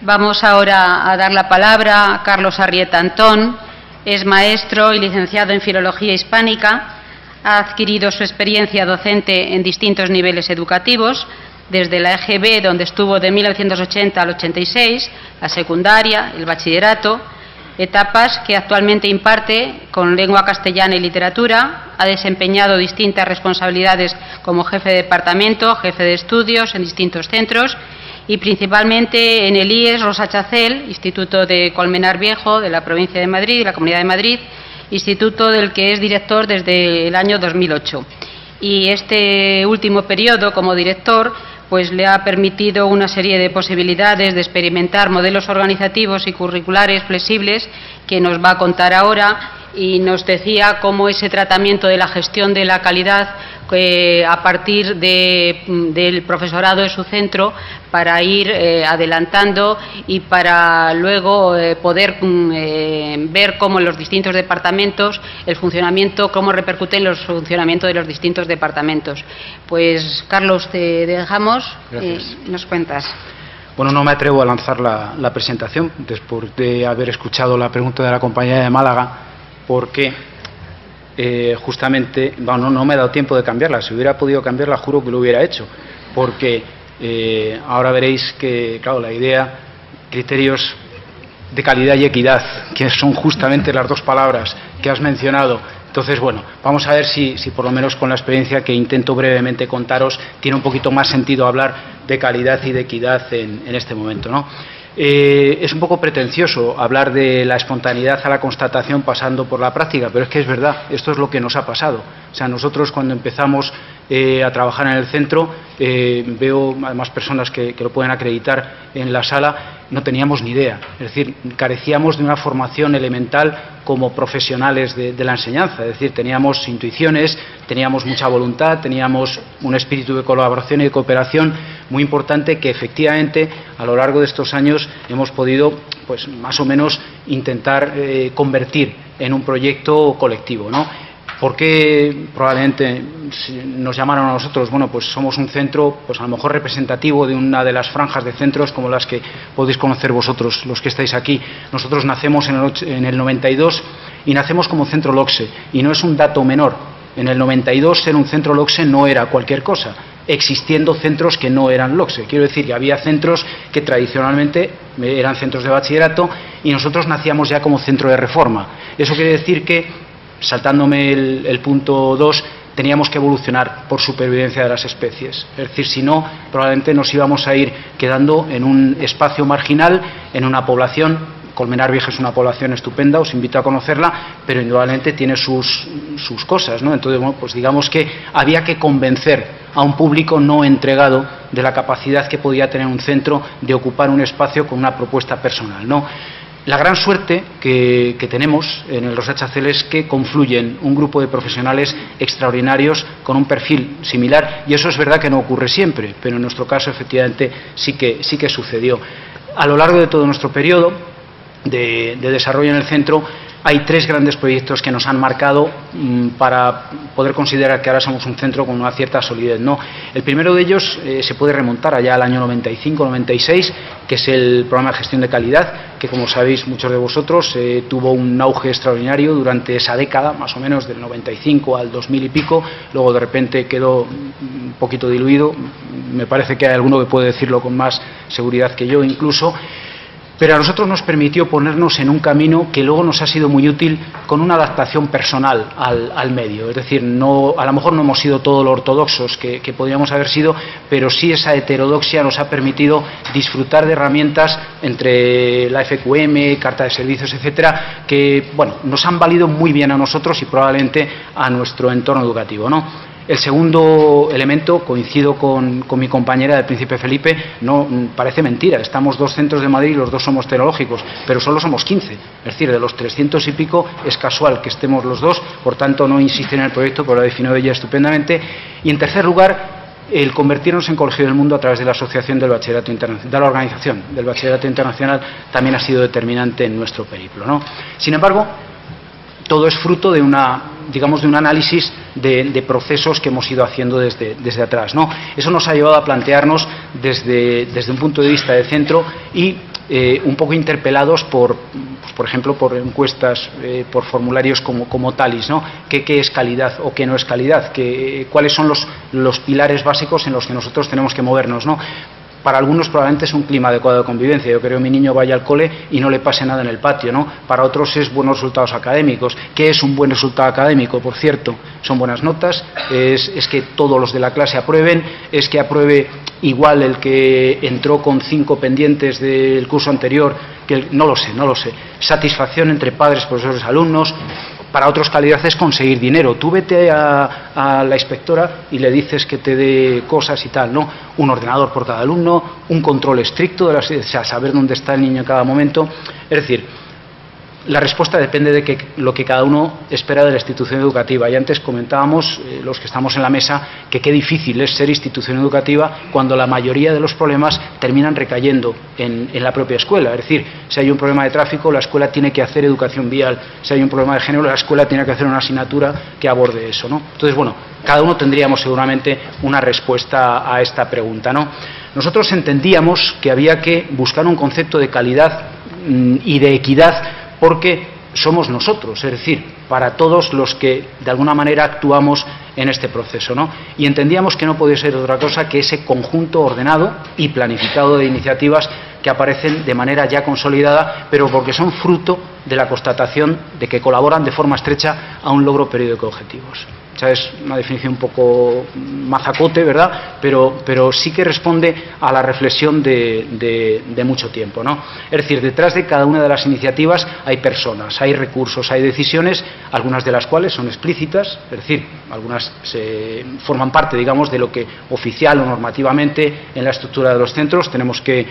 Vamos ahora a dar la palabra a Carlos Arrieta Antón. Es maestro y licenciado en Filología Hispánica. Ha adquirido su experiencia docente en distintos niveles educativos, desde la EGB, donde estuvo de 1980 al 86, la secundaria, el bachillerato, etapas que actualmente imparte con lengua castellana y literatura. Ha desempeñado distintas responsabilidades como jefe de departamento, jefe de estudios en distintos centros y principalmente en el IES Rosa Chacel, Instituto de Colmenar Viejo de la provincia de Madrid y la Comunidad de Madrid, instituto del que es director desde el año 2008. Y este último periodo como director pues le ha permitido una serie de posibilidades de experimentar modelos organizativos y curriculares flexibles que nos va a contar ahora, y nos decía cómo ese tratamiento de la gestión de la calidad a partir del profesorado de su centro para ir adelantando y para luego poder ver cómo en los distintos departamentos el funcionamiento, cómo repercute en el funcionamiento de los distintos departamentos. Pues Carlos, te dejamos y nos cuentas. Bueno, no me atrevo a lanzar la presentación después de haber escuchado la pregunta de la compañera de Málaga, porque justamente no me he dado tiempo de cambiarla. Si hubiera podido cambiarla, juro que lo hubiera hecho, porque ahora veréis que, claro, la idea, criterios de calidad y equidad, que son justamente las dos palabras que has mencionado. Entonces, bueno, vamos a ver si por lo menos con la experiencia que intento brevemente contaros tiene un poquito más sentido hablar de calidad y de equidad en este momento, ¿no? Es un poco pretencioso hablar de la espontaneidad a la constatación pasando por la práctica, pero es que es verdad, esto es lo que nos ha pasado. O sea, nosotros cuando empezamos a trabajar en el centro, veo además personas que lo pueden acreditar en la sala, no teníamos ni idea. Es decir, carecíamos de una formación elemental como profesionales de la enseñanza. Es decir, teníamos intuiciones, teníamos mucha voluntad, teníamos un espíritu de colaboración y de cooperación muy importante que efectivamente a lo largo de estos años hemos podido, pues más o menos, intentar convertir en un proyecto colectivo, ¿no? ¿Por qué probablemente nos llamaron a nosotros? Bueno, pues somos un centro, pues a lo mejor representativo de una de las franjas de centros como las que podéis conocer vosotros, los que estáis aquí. Nosotros nacemos en el 92 y nacemos como centro LOCSE, y no es un dato menor. En el 92 ser un centro LOCSE no era cualquier cosa, existiendo centros que no eran LOCSE. Quiero decir que había centros que tradicionalmente eran centros de bachillerato y nosotros nacíamos ya como centro de reforma. Eso quiere decir que, saltándome el punto 2, teníamos que evolucionar por supervivencia de las especies. Es decir, si no, probablemente nos íbamos a ir quedando en un espacio marginal, en una población. Colmenar Viejo es una población estupenda, os invito a conocerla, pero indudablemente tiene sus cosas, ¿no? Entonces, bueno, pues digamos que había que convencer a un público no entregado de la capacidad que podía tener un centro de ocupar un espacio con una propuesta personal, ¿no? La gran suerte que tenemos en el Rosa Chacel es que confluyen un grupo de profesionales extraordinarios con un perfil similar, y eso es verdad que no ocurre siempre, pero en nuestro caso efectivamente sí que sucedió. A lo largo de todo nuestro periodo de desarrollo en el centro hay tres grandes proyectos que nos han marcado para poder considerar que ahora somos un centro con una cierta solidez, ¿no? El primero de ellos se puede remontar allá al año 95-96, que es el programa de gestión de calidad, que como sabéis muchos de vosotros tuvo un auge extraordinario durante esa década, más o menos del 95 al 2000 y pico, luego de repente quedó un poquito diluido. Me parece que hay alguno que puede decirlo con más seguridad que yo incluso. Pero a nosotros nos permitió ponernos en un camino que luego nos ha sido muy útil, con una adaptación personal al medio. Es decir, a lo mejor no hemos sido todo lo ortodoxos que podríamos haber sido, pero sí esa heterodoxia nos ha permitido disfrutar de herramientas entre la FQM, carta de servicios, etcétera, que bueno, nos han valido muy bien a nosotros y probablemente a nuestro entorno educativo, ¿no? El segundo elemento, coincido con mi compañera del Príncipe Felipe, no parece mentira, estamos dos centros de Madrid y los dos somos tecnológicos, pero solo somos 15, es decir, de los 300 y pico es casual que estemos los dos, por tanto no insistir en el proyecto, pero lo ha definido ella estupendamente. Y en tercer lugar, el convertirnos en Colegio del Mundo a través de la Asociación del Bachillerato Internacional, de la Organización del Bachillerato Internacional, también ha sido determinante en nuestro periplo, ¿no? Sin embargo, todo es fruto de un análisis de procesos que hemos ido haciendo desde atrás, ¿no? Eso nos ha llevado a plantearnos desde un punto de vista de centro y un poco interpelados por ejemplo, por encuestas, por formularios como TALIS, ¿no? ¿Qué es calidad o qué no es calidad? ¿Cuáles son los pilares básicos en los que nosotros tenemos que movernos, ¿no? Para algunos probablemente es un clima adecuado de convivencia. Yo creo que mi niño vaya al cole y no le pase nada en el patio, ¿no? Para otros es buenos resultados académicos. ¿Qué es un buen resultado académico? Por cierto, son buenas notas, es que todos los de la clase aprueben, es que apruebe igual el que entró con 5 pendientes del curso anterior, que no lo sé. Satisfacción entre padres, profesores, alumnos. Para otros calidad es conseguir dinero. Tú vete a la inspectora y le dices que te dé cosas y tal, ¿no? Un ordenador por cada alumno, un control estricto, o sea, saber dónde está el niño en cada momento. Es decir, la respuesta depende de lo que cada uno espera de la institución educativa. Y antes comentábamos, los que estamos en la mesa, que qué difícil es ser institución educativa cuando la mayoría de los problemas terminan recayendo en la propia escuela. Es decir, si hay un problema de tráfico, la escuela tiene que hacer educación vial. Si hay un problema de género, la escuela tiene que hacer una asignatura que aborde eso, ¿no? Entonces, bueno, cada uno tendríamos seguramente una respuesta a esta pregunta, ¿no? Nosotros entendíamos que había que buscar un concepto de calidad y de equidad, porque somos nosotros, es decir, para todos los que de alguna manera actuamos en este proceso, ¿no? Y entendíamos que no podía ser otra cosa que ese conjunto ordenado y planificado de iniciativas que aparecen de manera ya consolidada, pero porque son fruto de la constatación de que colaboran de forma estrecha a un logro periódico de objetivos. O sea, es una definición un poco mazacote, ¿verdad? Pero sí que responde a la reflexión de mucho tiempo, ¿no? Es decir, detrás de cada una de las iniciativas hay personas, hay recursos, hay decisiones, algunas de las cuales son explícitas, es decir, algunas forman parte, digamos, de lo que oficial o normativamente en la estructura de los centros tenemos que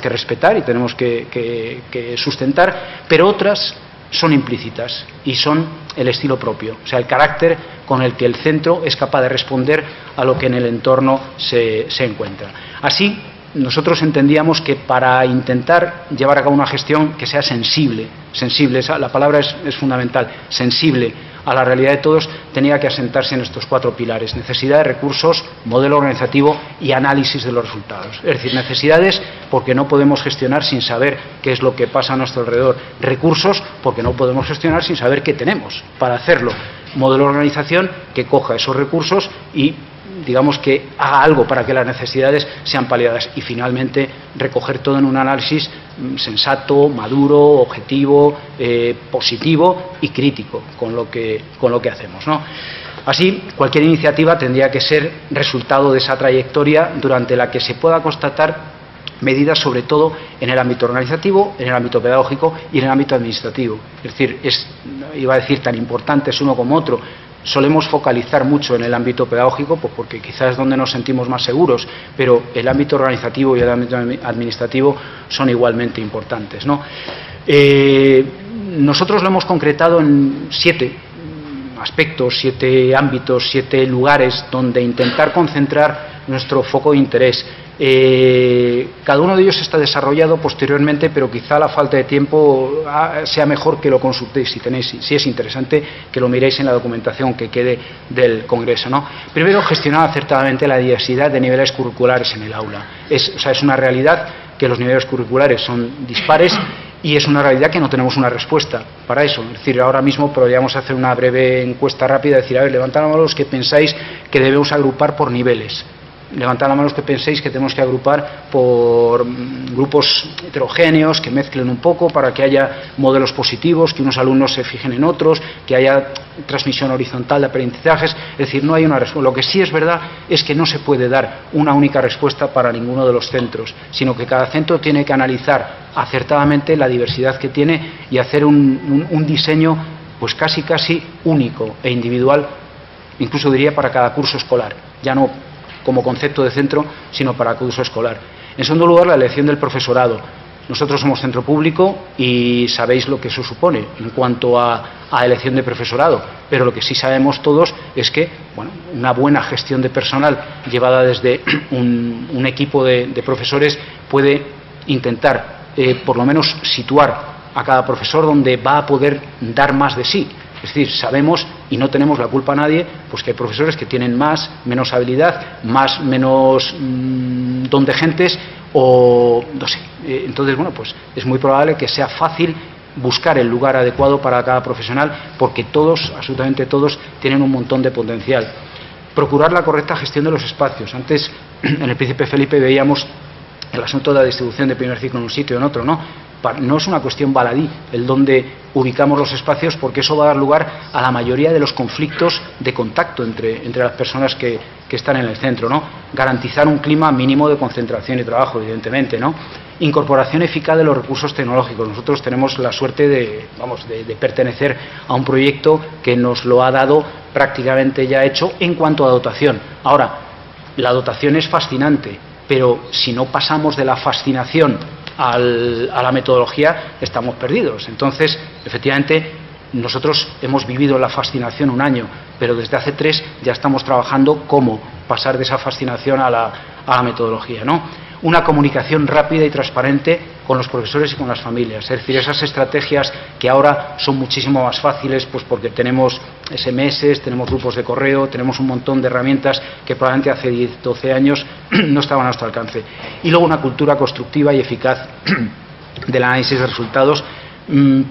respetar y tenemos que sustentar, pero otras son implícitas y son el estilo propio, o sea, el carácter con el que el centro es capaz de responder a lo que en el entorno se encuentra. Así, nosotros entendíamos que para intentar llevar a cabo una gestión que sea sensible, la palabra es fundamental, sensible a la realidad de todos, tenía que asentarse en estos 4 pilares: necesidad de recursos, modelo organizativo y análisis de los resultados. Es decir, necesidades porque no podemos gestionar sin saber qué es lo que pasa a nuestro alrededor; recursos porque no podemos gestionar sin saber qué tenemos para hacerlo; modelo de organización que coja esos recursos y digamos que haga algo para que las necesidades sean paliadas; y finalmente recoger todo en un análisis sensato, maduro, objetivo, positivo y crítico con lo que hacemos, ¿no? Así, cualquier iniciativa tendría que ser resultado de esa trayectoria durante la que se pueda constatar medidas sobre todo en el ámbito organizativo, en el ámbito pedagógico y en el ámbito administrativo. Es decir, iba a decir, tan importantes uno como otro. Solemos focalizar mucho en el ámbito pedagógico, pues porque quizás es donde nos sentimos más seguros, pero el ámbito organizativo y el ámbito administrativo son igualmente importantes, ¿no? Nosotros lo hemos concretado en 7 aspectos, 7 ámbitos, 7 lugares donde intentar concentrar nuestro foco de interés. Cada uno de ellos está desarrollado posteriormente, pero quizá la falta de tiempo sea mejor que lo consultéis si es interesante, que lo miréis en la documentación que quede del Congreso, ¿no? Primero, gestionar acertadamente la diversidad de niveles curriculares en el aula. Es una realidad que los niveles curriculares son dispares y es una realidad que no tenemos una respuesta para eso. Es decir, ahora mismo podríamos hacer una breve encuesta rápida, decir, a ver, levantad la mano los que pensáis que debemos agrupar por niveles. Levantad la mano los que penséis que tenemos que agrupar por grupos heterogéneos, que mezclen un poco para que haya modelos positivos, que unos alumnos se fijen en otros, que haya transmisión horizontal de aprendizajes. Es decir, no hay una respuesta. Lo que sí es verdad es que no se puede dar una única respuesta para ninguno de los centros, sino que cada centro tiene que analizar acertadamente la diversidad que tiene y hacer un diseño pues casi único e individual, incluso diría para cada curso escolar, ya no como concepto de centro, sino para curso escolar. En segundo lugar, la elección del profesorado. Nosotros somos centro público y sabéis lo que eso supone en cuanto a elección de profesorado, pero lo que sí sabemos todos es que, bueno, una buena gestión de personal llevada desde un equipo de profesores puede intentar, por lo menos, situar a cada profesor donde va a poder dar más de sí. Es decir, sabemos y no tenemos la culpa a nadie, pues que hay profesores que tienen más, menos habilidad, menos don de gentes o no sé. Entonces, bueno, pues es muy probable que sea fácil buscar el lugar adecuado para cada profesional, porque todos, absolutamente todos, tienen un montón de potencial. Procurar la correcta gestión de los espacios. Antes, en el Príncipe Felipe, veíamos el asunto de la distribución de primer ciclo en un sitio o en otro, ¿no? No es una cuestión baladí el dónde ubicamos los espacios, porque eso va a dar lugar a la mayoría de los conflictos de contacto entre las personas que están en el centro, ¿no? Garantizar un clima mínimo de concentración y trabajo, evidentemente, ¿no? Incorporación eficaz de los recursos tecnológicos. Nosotros tenemos la suerte de pertenecer a un proyecto que nos lo ha dado prácticamente ya hecho en cuanto a dotación. Ahora, la dotación es fascinante, pero si no pasamos de la fascinación a la metodología, estamos perdidos. Entonces, efectivamente, nosotros hemos vivido la fascinación un año, pero desde hace 3 ya estamos trabajando cómo pasar de esa fascinación a la metodología, ¿no? Una comunicación rápida y transparente con los profesores y con las familias. Es decir, esas estrategias que ahora son muchísimo más fáciles, pues porque tenemos SMS, tenemos grupos de correo, tenemos un montón de herramientas que probablemente hace 10, 12 años no estaban a nuestro alcance. Y luego una cultura constructiva y eficaz del análisis de resultados,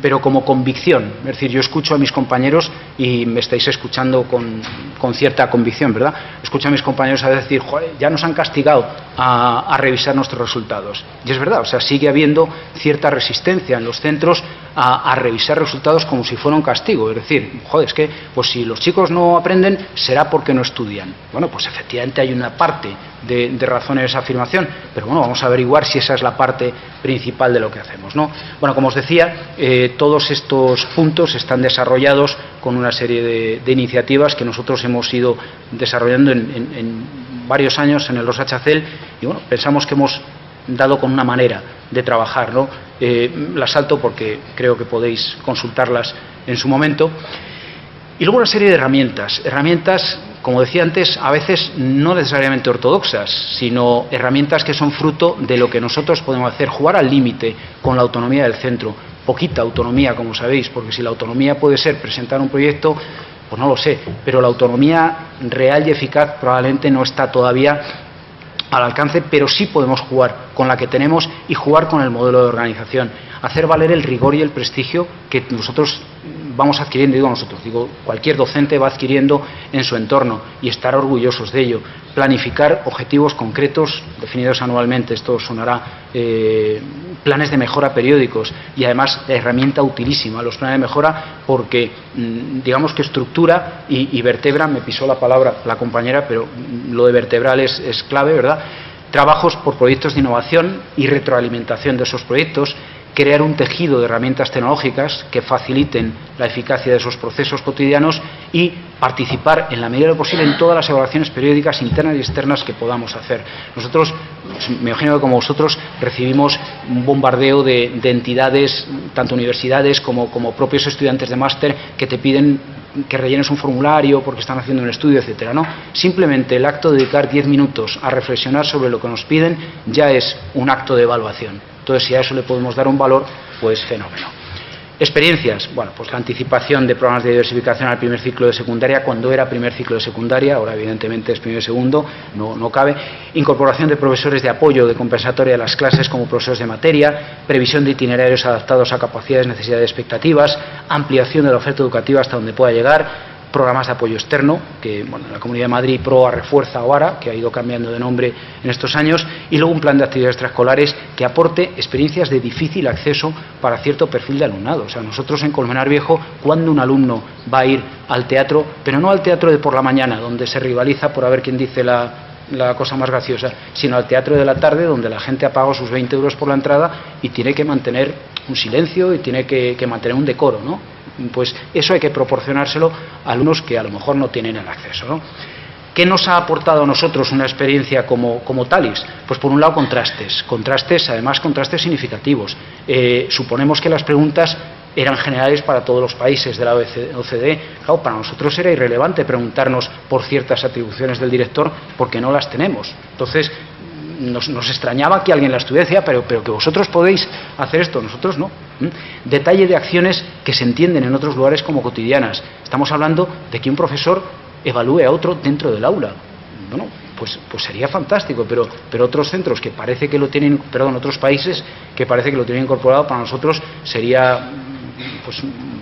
pero como convicción. Es decir, yo escucho a mis compañeros, y me estáis escuchando con cierta convicción, ¿verdad? Escucho a mis compañeros a decir, joder, ya nos han castigado a revisar nuestros resultados. Y es verdad, o sea, sigue habiendo cierta resistencia en los centros a revisar resultados como si fuera un castigo. Es decir, joder, es que pues si los chicos no aprenden, será porque no estudian. Bueno, pues efectivamente hay una parte de razón en esa afirmación, pero bueno, vamos a averiguar si esa es la parte principal de lo que hacemos, ¿no? Bueno, como os decía, todos estos puntos están desarrollados con una serie de iniciativas que nosotros hemos ido desarrollando en varios años en el Rosa Chacel, y bueno, pensamos que hemos dado con una manera de trabajar, ¿no? Las salto porque creo que podéis consultarlas en su momento. Y luego una serie de herramientas, como decía antes, a veces no necesariamente ortodoxas, sino herramientas que son fruto de lo que nosotros podemos hacer, jugar al límite con la autonomía del centro. Poquita autonomía, como sabéis, porque si la autonomía puede ser presentar un proyecto, pues no lo sé, pero la autonomía real y eficaz probablemente no está todavía al alcance, pero sí podemos jugar con la que tenemos y jugar con el modelo de organización, hacer valer el rigor y el prestigio que nosotros vamos adquiriendo, digo cualquier docente va adquiriendo en su entorno, y estar orgullosos de ello. Planificar objetivos concretos definidos anualmente, esto sonará, planes de mejora periódicos, y además la herramienta utilísima, los planes de mejora, porque digamos que estructura y vertebra, me pisó la palabra la compañera, pero lo de vertebral es clave, ¿verdad? Trabajos por proyectos de innovación y retroalimentación de esos proyectos, crear un tejido de herramientas tecnológicas que faciliten la eficacia de esos procesos cotidianos, y participar en la medida de lo posible en todas las evaluaciones periódicas internas y externas que podamos hacer. Nosotros, me imagino que como vosotros, recibimos un bombardeo de entidades, tanto universidades como propios estudiantes de máster, que te piden que rellenes un formulario porque están haciendo un estudio, etcétera, ¿no? Simplemente el acto de dedicar 10 minutos a reflexionar sobre lo que nos piden ya es un acto de evaluación. Entonces, si a eso le podemos dar un valor, pues fenómeno. Experiencias, bueno, pues la anticipación de programas de diversificación al primer ciclo de secundaria, cuando era primer ciclo de secundaria, ahora evidentemente es primero y segundo, no cabe. Incorporación de profesores de apoyo de compensatoria de las clases como profesores de materia, previsión de itinerarios adaptados a capacidades, necesidades y expectativas, ampliación de la oferta educativa hasta donde pueda llegar, programas de apoyo externo, que bueno, en la Comunidad de Madrid PROA refuerza ahora, que ha ido cambiando de nombre en estos años, y luego un plan de actividades extraescolares que aporte experiencias de difícil acceso para cierto perfil de alumnado. O sea, nosotros en Colmenar Viejo, cuando un alumno va a ir al teatro, pero no al teatro de por la mañana, donde se rivaliza por a ver quién dice la cosa más graciosa, sino al teatro de la tarde, donde la gente ha pagado sus 20 euros por la entrada y tiene que mantener un silencio y tiene que mantener un decoro, ¿no? Pues eso hay que proporcionárselo a alumnos que a lo mejor no tienen el acceso, ¿no? ¿Qué nos ha aportado a nosotros una experiencia como Talis? Pues por un lado contrastes, además contrastes significativos. Suponemos que las preguntas eran generales para todos los países de la OCDE. Claro, para nosotros era irrelevante preguntarnos por ciertas atribuciones del director porque no las tenemos. Entonces, nos extrañaba que alguien la estuviera, decía, pero que vosotros podéis hacer esto, nosotros no. Detalle de acciones que se entienden en otros lugares como cotidianas. Estamos hablando de que un profesor evalúe a otro dentro del aula. Bueno, pues sería fantástico, pero otros centros que parece que lo tienen, otros países que parece que lo tienen incorporado, para nosotros sería pues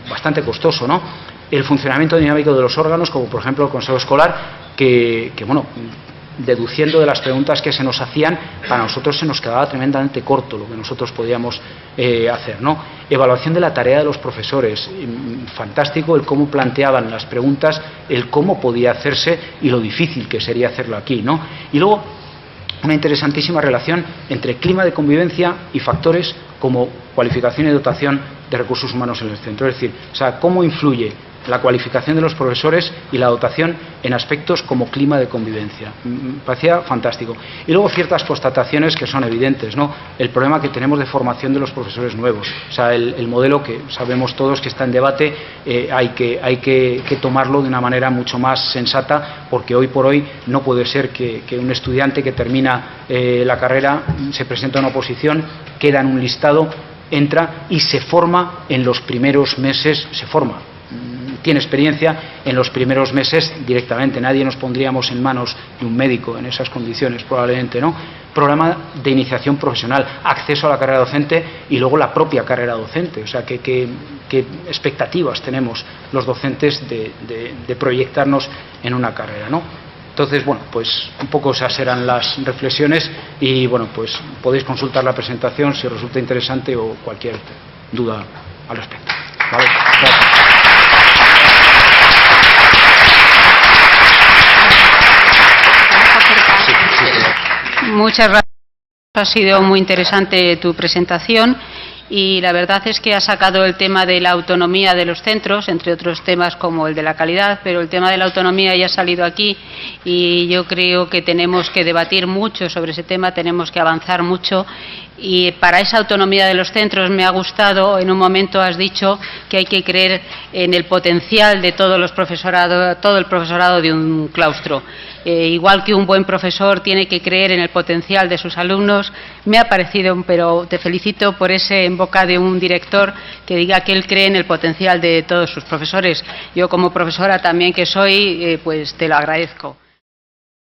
bastante costoso, ¿no? El funcionamiento dinámico de los órganos, como por ejemplo el Consejo Escolar, que bueno, deduciendo de las preguntas que se nos hacían, para nosotros se nos quedaba tremendamente corto lo que nosotros podíamos hacer, ¿no? Evaluación de la tarea de los profesores, fantástico el cómo planteaban las preguntas, el cómo podía hacerse y lo difícil que sería hacerlo aquí, ¿no? Y luego una interesantísima relación entre clima de convivencia y factores como cualificación y dotación de recursos humanos en el centro, es decir, o sea, cómo influye la cualificación de los profesores y la dotación en aspectos como clima de convivencia. Me parecía fantástico. Y luego ciertas constataciones que son evidentes, ¿no? El problema que tenemos de formación de los profesores nuevos. O sea, el modelo que sabemos todos que está en debate, hay que tomarlo de una manera mucho más sensata, porque hoy por hoy no puede ser que un estudiante que termina la carrera se presenta a una oposición, queda en un listado, entra y se forma en los primeros meses, tiene experiencia en los primeros meses directamente. Nadie nos pondríamos en manos de un médico en esas condiciones, probablemente, ¿no? Programa de iniciación profesional, acceso a la carrera docente y luego la propia carrera docente. O sea, qué expectativas tenemos los docentes de proyectarnos en una carrera, ¿no? Entonces, bueno, pues un poco esas eran las reflexiones y, bueno, pues podéis consultar la presentación si os resulta interesante o cualquier duda al respecto. ¿Vale? Gracias. Muchas gracias. Ha sido muy interesante tu presentación y la verdad es que ha sacado el tema de la autonomía de los centros, entre otros temas como el de la calidad, pero el tema de la autonomía ya ha salido aquí y yo creo que tenemos que debatir mucho sobre ese tema, tenemos que avanzar mucho. Y para esa autonomía de los centros me ha gustado, en un momento has dicho que hay que creer en el potencial de todo el profesorado de un claustro. Igual que un buen profesor tiene que creer en el potencial de sus alumnos, me ha parecido, pero te felicito por ese en boca de un director que diga que él cree en el potencial de todos sus profesores. Yo como profesora también que soy, pues te lo agradezco.